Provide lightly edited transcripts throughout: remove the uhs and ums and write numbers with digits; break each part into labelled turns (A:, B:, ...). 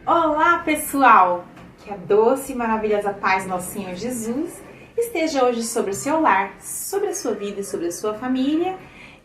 A: Olá, pessoal! Que a doce e maravilhosa paz do nosso Senhor Jesus esteja hoje sobre o seu lar, sobre a sua vida e sobre a sua família.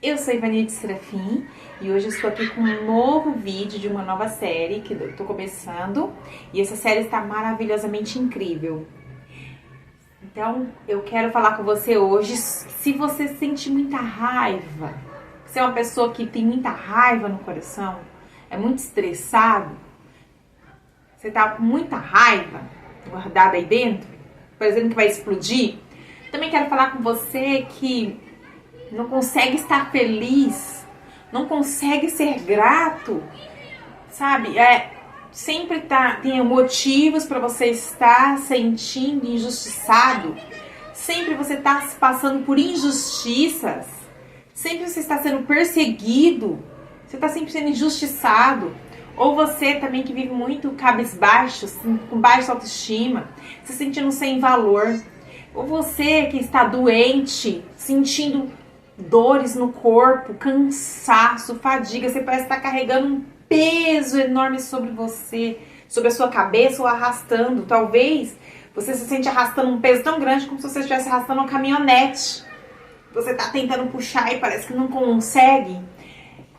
A: Eu sou Ivanilde Serafim e hoje eu estou aqui com um novo vídeo de uma nova série que eu estou começando. E essa série está maravilhosamente incrível. Então, eu quero falar com você hoje, se você sente muita raiva, você é uma pessoa que tem muita raiva no coração, é muito estressado, você tá com muita raiva guardada aí dentro, parecendo que vai explodir. Também quero falar com você que não consegue estar feliz, não consegue ser grato, sabe? Sempre tem motivos para você estar sentindo injustiçado. Sempre você está se passando por injustiças. Sempre você está sendo perseguido. Você está sempre sendo injustiçado. Ou você também que vive muito cabisbaixo, com baixa autoestima, se sentindo sem valor. Ou você que está doente, sentindo dores no corpo, cansaço, fadiga. Você parece estar carregando um peso enorme sobre você, sobre a sua cabeça, ou arrastando. Talvez você se sente arrastando um peso tão grande como se você estivesse arrastando uma caminhonete. Você está tentando puxar e parece que não consegue.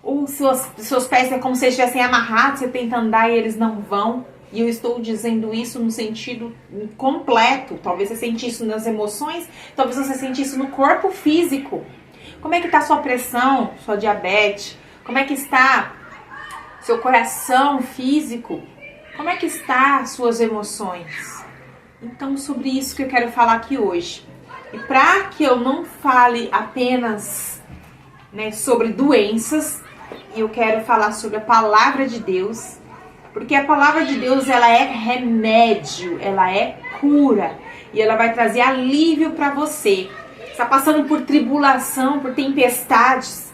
A: Ou seus pés é como se estivessem amarrados, você tenta andar e eles não vão. E eu estou dizendo isso no sentido completo. Talvez você sente isso nas emoções, talvez você sente isso no corpo físico. Como é que está sua pressão, sua diabetes? Como é que está seu coração físico? Como é que está suas emoções? Então, sobre isso que eu quero falar aqui hoje. E para que eu não fale apenas, sobre doenças, eu quero falar sobre a palavra de Deus, porque a palavra de Deus, ela é remédio, ela é cura, e ela vai trazer alívio para você. Está passando por tribulação, por tempestades,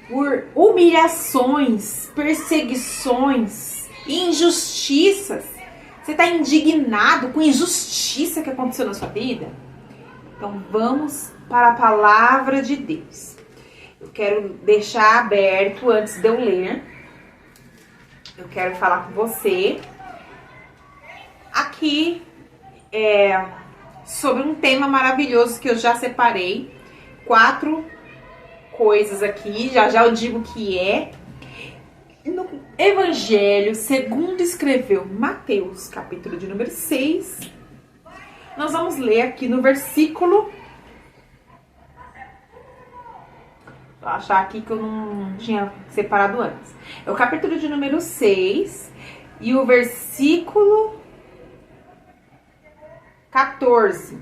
A: por humilhações, perseguições, injustiças. Você está indignado com a injustiça que aconteceu na sua vida? Então vamos para a palavra de Deus. Eu quero deixar aberto antes de eu ler. Eu quero falar com você aqui sobre um tema maravilhoso que eu já separei. 4 coisas aqui, já eu digo que é. No Evangelho segundo escreveu Mateus, capítulo de número 6. Nós vamos ler aqui no versículo... Vou achar aqui que eu não tinha separado antes. É o capítulo de número 6 e o versículo 14.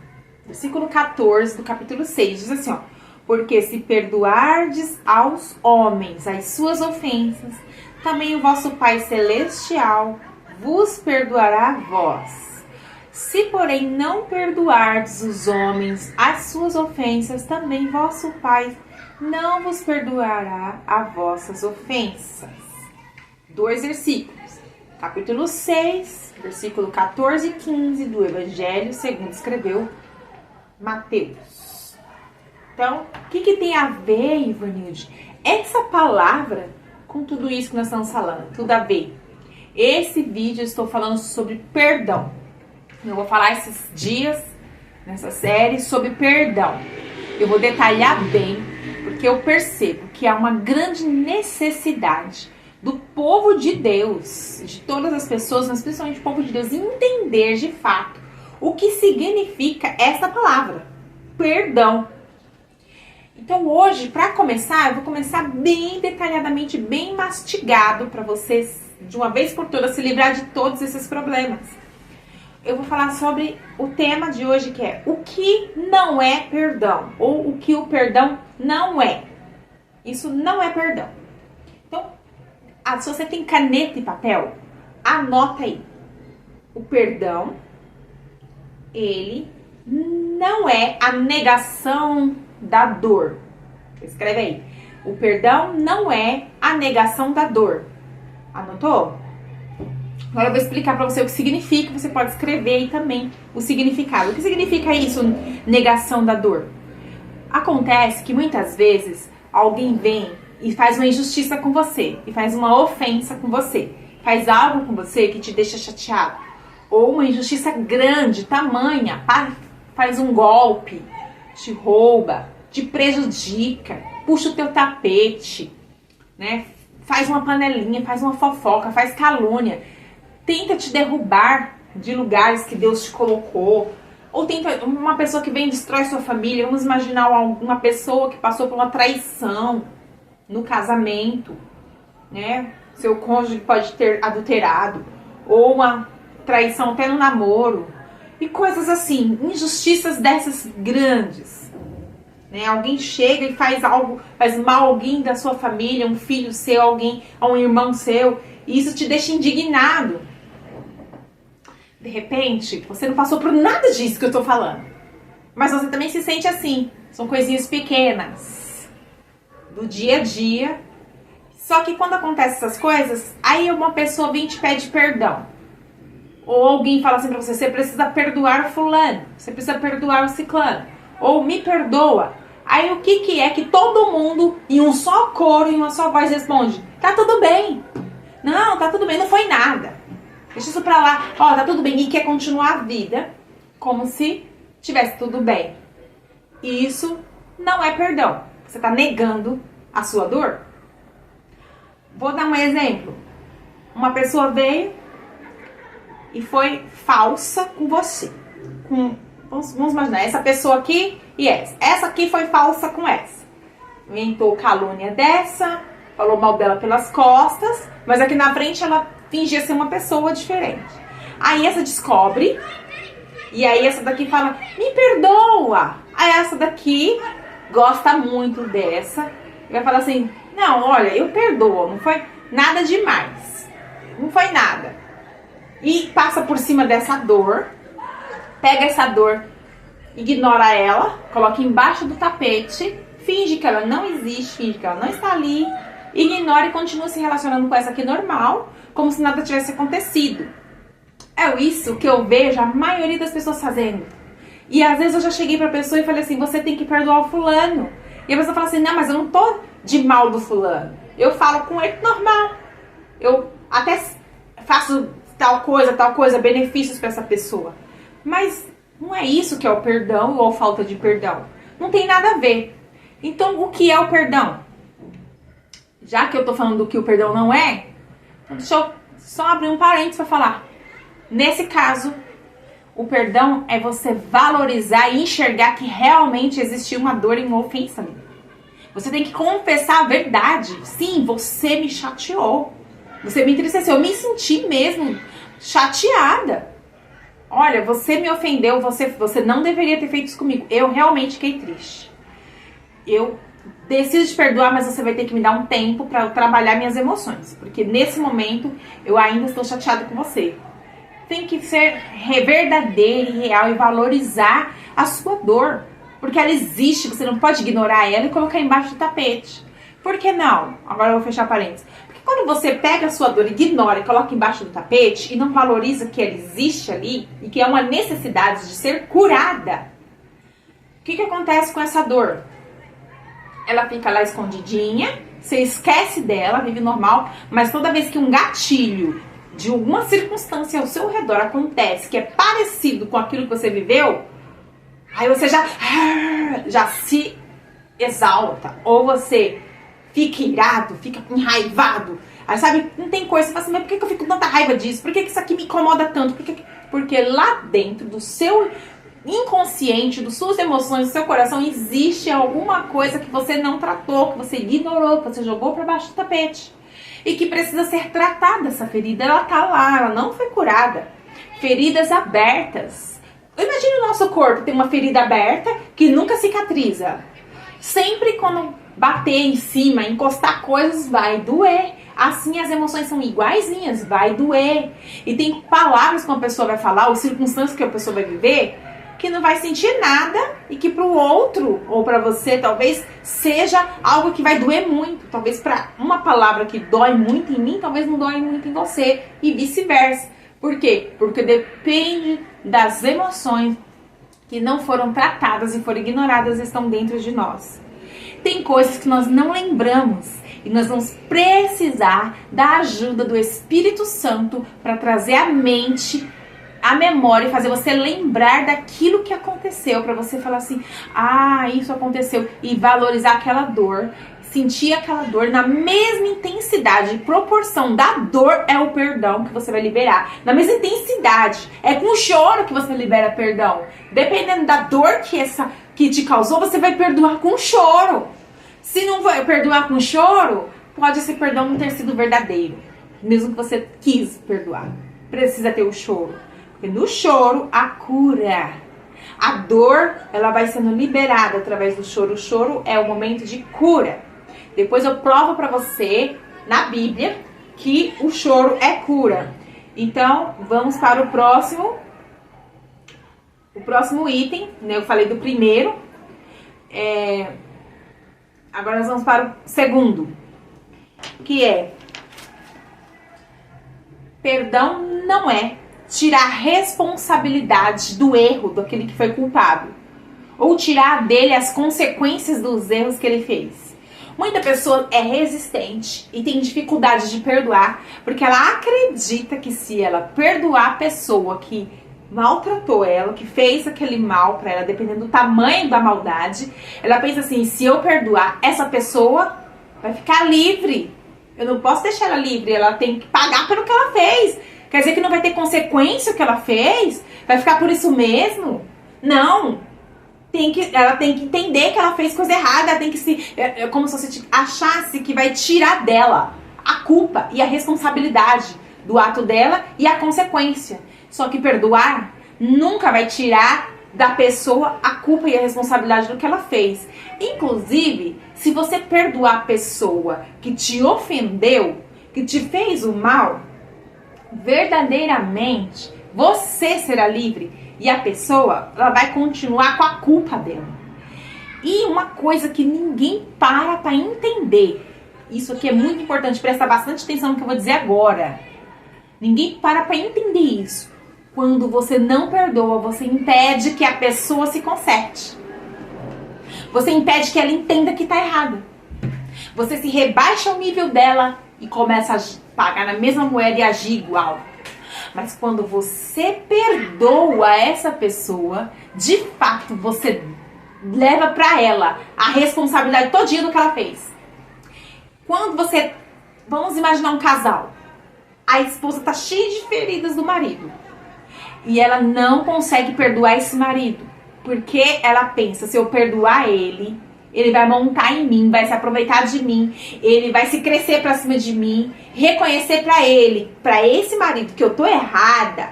A: Versículo 14 do capítulo 6 diz assim, ó: porque se perdoardes aos homens as suas ofensas, também o vosso Pai Celestial vos perdoará a vós. Se, porém, não perdoardes os homens as suas ofensas, também vosso Pai não vos perdoará as vossas ofensas. 2 versículos. Capítulo 6, versículo 14 e 15 do Evangelho segundo escreveu Mateus. Então, o que tem a ver, Ivanilde, essa palavra com tudo isso que nós estamos falando? Tudo a ver. Esse vídeo eu estou falando sobre perdão. Eu vou falar esses dias, nessa série, sobre perdão. Eu vou detalhar bem, porque eu percebo que há uma grande necessidade do povo de Deus, de todas as pessoas, mas principalmente do povo de Deus, entender de fato o que significa essa palavra, perdão. Então hoje, para começar, eu vou começar bem detalhadamente, bem mastigado, para vocês, de uma vez por todas, se livrar de todos esses problemas. Eu vou falar sobre o tema de hoje, que é o que não é perdão, ou o que o perdão não é. Isso não é perdão. Então, se você tem caneta e papel, anota aí. O perdão, ele não é a negação da dor. Escreve aí. O perdão não é a negação da dor. Anotou? Agora eu vou explicar para você o que significa. Você pode escrever aí também o significado. O que significa isso, negação da dor? Acontece que muitas vezes alguém vem e faz uma injustiça com você, e faz uma ofensa com você. faz algo com você que te deixa chateado, ou uma injustiça grande, tamanha, faz um golpe, te rouba, te prejudica, puxa o teu tapete, né? Faz uma panelinha, faz uma fofoca, faz calúnia, tenta te derrubar de lugares que Deus te colocou, ou tenta uma pessoa que vem e destrói sua família. Vamos imaginar uma pessoa que passou por uma traição no casamento, né? Seu cônjuge pode ter adulterado, ou uma traição até no namoro, e coisas assim, injustiças dessas grandes, né? Alguém chega e faz algo, faz mal a alguém da sua família, um filho seu, alguém, a um irmão seu, e isso te deixa indignado. De repente, você não passou por nada disso que eu tô falando, mas você também se sente assim. São coisinhas pequenas do dia a dia. Só que quando acontecem essas coisas, aí uma pessoa vem e te pede perdão. Ou alguém fala assim pra você, você precisa perdoar o fulano, você precisa perdoar o ciclano, ou me perdoa. Aí o que é que todo mundo, em um só coro, em uma só voz, responde? Tá tudo bem. Não, tá tudo bem, não foi nada. Deixa isso pra lá. Ó, tá tudo bem. E quer continuar a vida como se tivesse tudo bem. E isso não é perdão. Você tá negando a sua dor. Vou dar um exemplo. Uma pessoa veio e foi falsa com você. Vamos imaginar, essa pessoa aqui e essa. Essa aqui foi falsa com essa. Inventou calúnia dessa, falou mal dela pelas costas, mas aqui na frente ela fingia ser uma pessoa diferente. Aí essa descobre, e aí essa daqui fala, me perdoa. Aí essa daqui gosta muito dessa, e vai falar assim, não, olha, eu perdoo, não foi nada demais. Não foi nada. E passa por cima dessa dor, pega essa dor, ignora ela, coloca embaixo do tapete, finge que ela não existe, finge que ela não está ali, ignora e continua se relacionando com essa aqui normal, como se nada tivesse acontecido. É isso que eu vejo a maioria das pessoas fazendo. E às vezes eu já cheguei pra pessoa e falei assim, você tem que perdoar o fulano. E a pessoa fala assim, não, mas eu não tô de mal do fulano. Eu falo com ele normal. Eu até faço tal coisa, benefícios pra essa pessoa. Mas não é isso que é o perdão ou falta de perdão. Não tem nada a ver. Então, o que é o perdão? Já que eu tô falando do que o perdão não é, deixa eu só abrir um parênteses para falar. Nesse caso, o perdão é você valorizar e enxergar que realmente existiu uma dor e uma ofensa ali. Você tem que confessar a verdade. Sim, você me chateou. Você me entristeceu. Eu me senti mesmo chateada. Olha, você me ofendeu. Você não deveria ter feito isso comigo. Eu realmente fiquei triste. Eu decido te perdoar, mas você vai ter que me dar um tempo para eu trabalhar minhas emoções. Porque nesse momento eu ainda estou chateada com você. Tem que ser verdadeiro e real e valorizar a sua dor. Porque ela existe, você não pode ignorar ela e colocar embaixo do tapete. Por que não? Agora eu vou fechar parênteses. Porque quando você pega a sua dor, ignora e coloca embaixo do tapete e não valoriza que ela existe ali e que é uma necessidade de ser curada, o que acontece com essa dor? Ela fica lá escondidinha, você esquece dela, vive normal, mas toda vez que um gatilho de alguma circunstância ao seu redor acontece que é parecido com aquilo que você viveu, aí você já se exalta, ou você fica irado, fica enraivado. Aí sabe, não tem coisa, você fala assim, mas por que eu fico com tanta raiva disso? Por que isso aqui me incomoda tanto? Porque lá dentro do seu inconsciente, das suas emoções, do seu coração, existe alguma coisa que você não tratou, que você ignorou, que você jogou para baixo do tapete. E que precisa ser tratada essa ferida. Ela tá lá, ela não foi curada. Feridas abertas. Imagina o nosso corpo ter uma ferida aberta que nunca cicatriza. Sempre quando bater em cima, encostar coisas, vai doer. Assim as emoções são iguaizinhas, vai doer. E tem palavras que uma pessoa vai falar, ou circunstâncias que a pessoa vai viver, que não vai sentir nada e que pro outro, ou pra você, talvez seja algo que vai doer muito. Talvez pra uma palavra que dói muito em mim, talvez não dói muito em você. E vice-versa. Por quê? Porque depende das emoções que não foram tratadas e foram ignoradas, estão dentro de nós. Tem coisas que nós não lembramos E nós vamos precisar da ajuda do Espírito Santo para trazer à mente, a memória, e fazer você lembrar daquilo que aconteceu, para você falar assim, isso aconteceu, e valorizar aquela dor, sentir aquela dor na mesma intensidade e proporção da dor é o perdão que você vai liberar, na mesma intensidade, é com choro que você libera perdão, dependendo da dor que te causou, você vai perdoar com choro. Se não vai perdoar com choro, pode esse perdão não ter sido verdadeiro, mesmo que você quis perdoar, precisa ter o choro. Porque no choro, a cura. A dor, ela vai sendo liberada através do choro. O choro é o momento de cura. Depois eu provo pra você, na Bíblia, que o choro é cura. Então, vamos para o próximo. O próximo item, né? Eu falei do primeiro. Agora nós vamos para o segundo. Que é... Perdão não é tirar a responsabilidade do erro daquele que foi culpado, ou tirar dele as consequências dos erros que ele fez. Muita pessoa é resistente e tem dificuldade de perdoar, porque ela acredita que se ela perdoar a pessoa que maltratou ela, que fez aquele mal pra ela, dependendo do tamanho da maldade, ela pensa assim, se eu perdoar, essa pessoa vai ficar livre. Eu não posso deixar ela livre, ela tem que pagar pelo que ela fez. Quer dizer que não vai ter consequência o que ela fez? Vai ficar por isso mesmo? Não. Ela tem que entender que ela fez coisa errada. Ela tem que como se você achasse que vai tirar dela a culpa e a responsabilidade do ato dela e a consequência. Só que perdoar nunca vai tirar da pessoa a culpa e a responsabilidade do que ela fez. Inclusive, se você perdoar a pessoa que te ofendeu, que te fez o mal, verdadeiramente você será livre e a pessoa, ela vai continuar com a culpa dela. E uma coisa que ninguém para entender, isso aqui é muito importante, presta bastante atenção no que eu vou dizer agora. Ninguém para entender isso. Quando você não perdoa, você impede que a pessoa se conserte. Você impede que ela entenda que está errada. Você se rebaixa ao nível dela e começa a pagar na mesma moeda e agir igual. Mas quando você perdoa essa pessoa, de fato você leva pra ela a responsabilidade todinha do que ela fez. Quando você... Vamos imaginar um casal. A esposa tá cheia de feridas do marido. E ela não consegue perdoar esse marido. Porque ela pensa, se eu perdoar ele vai montar em mim, vai se aproveitar de mim, ele vai se crescer pra cima de mim, reconhecer pra esse marido que eu tô errada,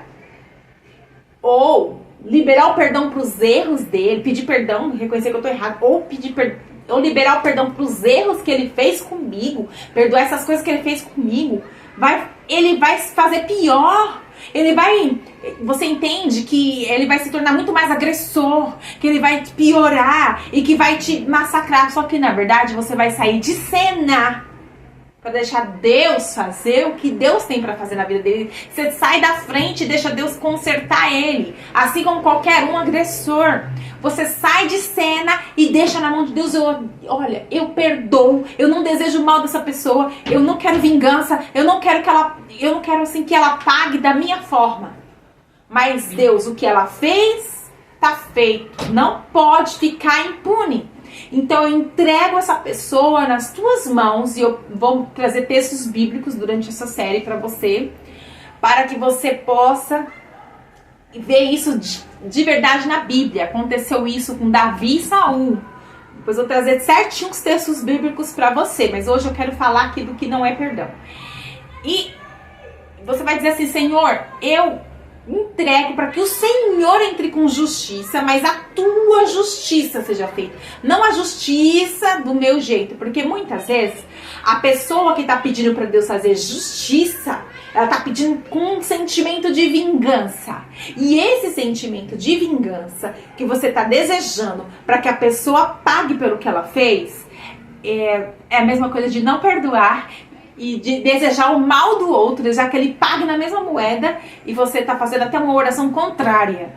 A: ou liberar o perdão pros erros dele, pedir perdão, reconhecer que eu tô errada, ou liberar o perdão pros erros que ele fez comigo, perdoar essas coisas que ele fez comigo, ele vai fazer pior. Você entende que ele vai se tornar muito mais agressor, que ele vai piorar e que vai te massacrar. Só que na verdade você vai sair de cena para deixar Deus fazer o que Deus tem para fazer na vida dele. Você sai da frente e deixa Deus consertar ele, assim como qualquer um agressor. Você sai de cena e deixa na mão de Deus. Olha, eu perdoo, eu não desejo mal dessa pessoa, eu não quero vingança, eu não quero assim que ela pague da minha forma. Mas Deus, o que ela fez, tá feito. Não pode ficar impune. Então eu entrego essa pessoa nas tuas mãos e eu vou trazer textos bíblicos durante essa série para você, para que você possa ver isso de verdade na Bíblia. Aconteceu isso com Davi e Saul. Depois eu vou trazer certinho os textos bíblicos para você, mas hoje eu quero falar aqui do que não é perdão. E você vai dizer assim, Senhor, eu entrego para que o Senhor entre com justiça, mas a tua justiça seja feita. Não a justiça do meu jeito, porque muitas vezes a pessoa que está pedindo para Deus fazer justiça, ela está pedindo com um sentimento de vingança. E esse sentimento de vingança que você está desejando para que a pessoa pague pelo que ela fez, é a mesma coisa de não perdoar e de desejar o mal do outro, desejar que ele pague na mesma moeda, e você está fazendo até uma oração contrária.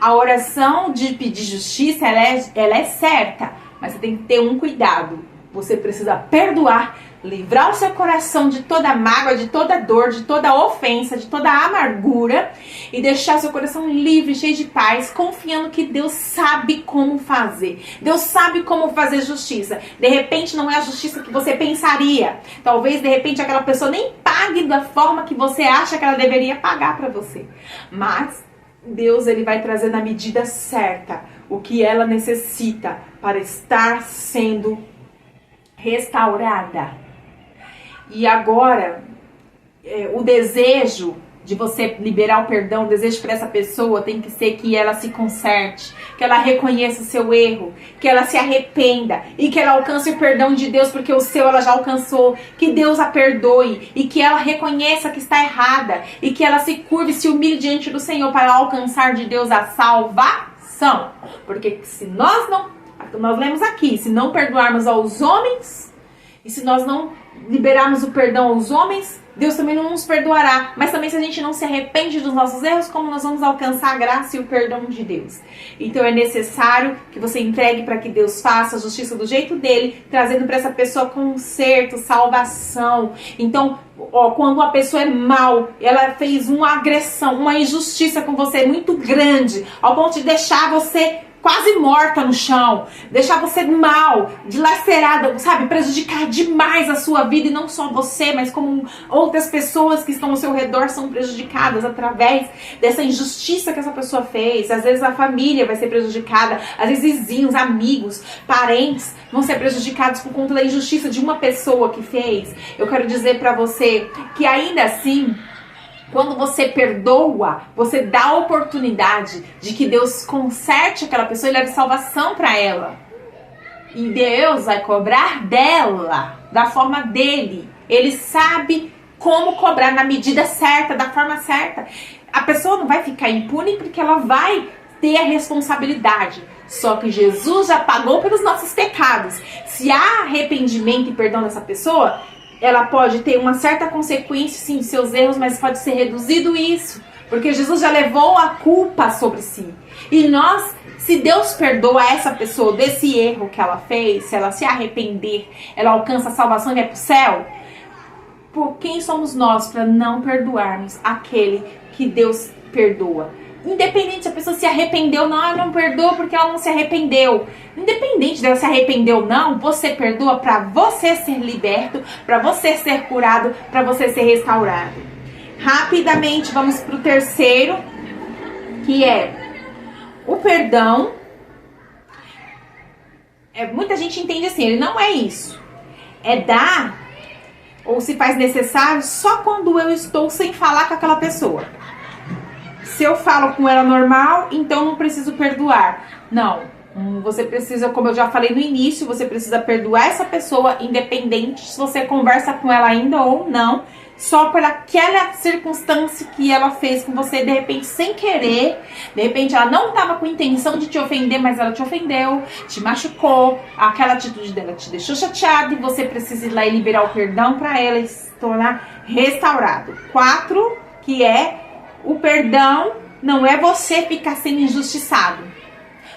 A: A oração de pedir justiça, ela é certa, mas você tem que ter um cuidado. Você precisa perdoar livrar o seu coração de toda mágoa, de toda dor, de toda ofensa, de toda amargura e deixar seu coração livre, cheio de paz, confiando que Deus sabe como fazer. Deus sabe como fazer justiça. De repente não é a justiça que você pensaria. Talvez de repente aquela pessoa nem pague da forma que você acha que ela deveria pagar para você. Mas Deus, ele vai trazer na medida certa o que ela necessita para estar sendo restaurada. E agora, o desejo de você liberar o perdão, o desejo para essa pessoa tem que ser que ela se conserte, que ela reconheça o seu erro, que ela se arrependa e que ela alcance o perdão de Deus, porque o seu ela já alcançou, que Deus a perdoe e que ela reconheça que está errada e que ela se curve e se humilhe diante do Senhor para alcançar de Deus a salvação. Porque se nós lemos aqui, se não perdoarmos aos homens e se nós não liberarmos o perdão aos homens, Deus também não nos perdoará. Mas também se a gente não se arrepende dos nossos erros, como nós vamos alcançar a graça e o perdão de Deus? Então é necessário que você entregue para que Deus faça a justiça do jeito dele, trazendo para essa pessoa conserto, salvação. Então, quando a pessoa é mal, ela fez uma agressão, uma injustiça com você muito grande, ao ponto de deixar você quase morta no chão, deixar você mal, dilacerada, sabe, prejudicar demais a sua vida, e não só você, mas como outras pessoas que estão ao seu redor são prejudicadas através dessa injustiça que essa pessoa fez. Às vezes a família vai ser prejudicada, às vezes vizinhos, amigos, parentes vão ser prejudicados por conta da injustiça de uma pessoa que fez. Eu quero dizer pra você que ainda assim, quando você perdoa, você dá a oportunidade de que Deus conserte aquela pessoa e leve salvação para ela. E Deus vai cobrar dela, da forma dele. Ele sabe como cobrar na medida certa, da forma certa. A pessoa não vai ficar impune porque ela vai ter a responsabilidade. Só que Jesus já pagou pelos nossos pecados. Se há arrependimento e perdão dessa pessoa, ela pode ter uma certa consequência, sim, de seus erros, mas pode ser reduzido isso. Porque Jesus já levou a culpa sobre si. E nós, se Deus perdoa essa pessoa desse erro que ela fez, se ela se arrepender, ela alcança a salvação e vai para o céu. Por quem somos nós para não perdoarmos aquele que Deus perdoa? Independente se a pessoa se arrependeu ou não, ela não perdoa porque ela não se arrependeu. Independente dela se arrepender ou não, você perdoa para você ser liberto, para você ser curado, para você ser restaurado. Rapidamente vamos para o terceiro, que é o perdão. Muita gente entende assim, ele não é isso. É dar, ou se faz necessário, só quando eu estou sem falar com aquela pessoa. Se eu falo com ela normal, então não preciso perdoar. Não, você precisa, como eu já falei no início, você precisa perdoar essa pessoa, independente se você conversa com ela ainda ou não, só por aquela circunstância que ela fez com você, de repente sem querer, de repente ela não estava com intenção de te ofender, mas ela te ofendeu, te machucou, aquela atitude dela te deixou chateado e você precisa ir lá e liberar o perdão para ela e se tornar restaurado. 4, que é o perdão não é você ficar sendo injustiçado.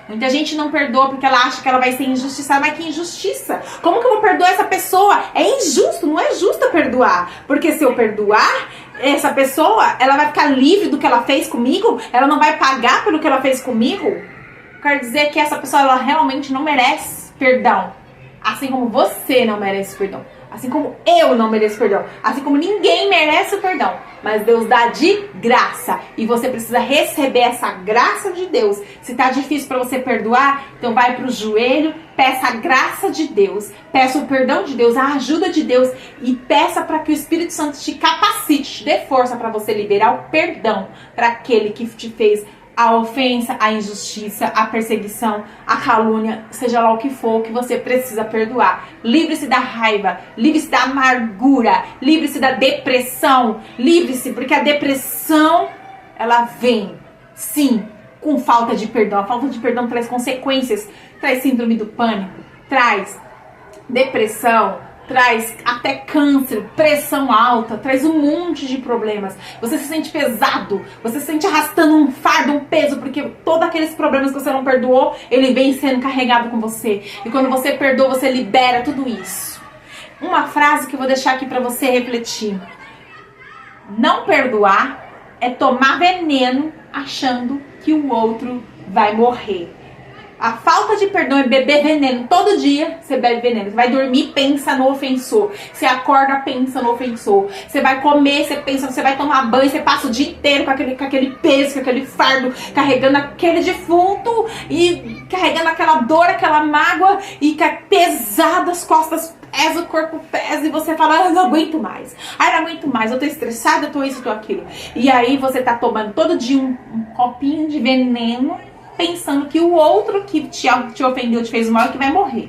A: Muita gente não perdoa porque ela acha que ela vai ser injustiçada. Mas que injustiça? Como que eu vou perdoar essa pessoa? É injusto, não é justo perdoar. Porque se eu perdoar essa pessoa, ela vai ficar livre do que ela fez comigo? Ela não vai pagar pelo que ela fez comigo? Quer dizer que essa pessoa ela realmente não merece perdão. Assim como você não merece perdão. Assim como eu não mereço perdão. Assim como ninguém merece o perdão. Mas Deus dá de graça. E você precisa receber essa graça de Deus. Se tá difícil para você perdoar, então vai pro joelho, peça a graça de Deus. Peça o perdão de Deus, a ajuda de Deus. E peça para que o Espírito Santo te capacite, te dê força para você liberar o perdão para aquele que te fez a ofensa, a injustiça, a perseguição, a calúnia, seja lá o que for que você precisa perdoar. Livre-se da raiva, livre-se da amargura, livre-se da depressão, livre-se, porque a depressão, ela vem, sim, com falta de perdão. A falta de perdão traz consequências, traz síndrome do pânico, traz depressão, traz até câncer, pressão alta, traz um monte de problemas. Você se sente pesado, você se sente arrastando um fardo, um peso, porque todos aqueles problemas que você não perdoou, ele vem sendo carregado com você. E quando você perdoa, você libera tudo isso. uma frase que eu vou deixar aqui para você refletir. Não perdoar é tomar veneno achando que o outro vai morrer. A falta de perdão é beber veneno. Todo dia você bebe veneno. Você vai dormir, pensa no ofensor. Você acorda, pensa no ofensor. Você vai comer, você pensa, você vai tomar banho, você passa o dia inteiro com aquele peso, com aquele fardo, carregando aquele defunto e carregando aquela dor, aquela mágoa e pesado, as costas pesa, o corpo pesa e você fala, eu não aguento mais. Não aguento mais, eu tô estressada, eu tô isso, eu tô aquilo. E aí você tá tomando todo dia um copinho de veneno, pensando que o outro que te ofendeu, te fez mal, que vai morrer.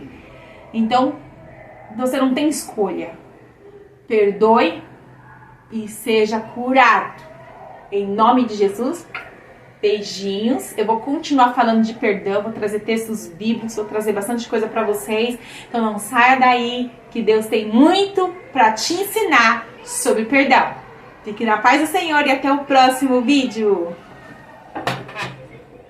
A: Então, você não tem escolha. Perdoe e seja curado. Em nome de Jesus, beijinhos. Eu vou continuar falando de perdão, vou trazer textos bíblicos, vou trazer bastante coisa para vocês. Então não saia daí, que Deus tem muito para te ensinar sobre perdão. Fique na paz do Senhor e até o próximo vídeo.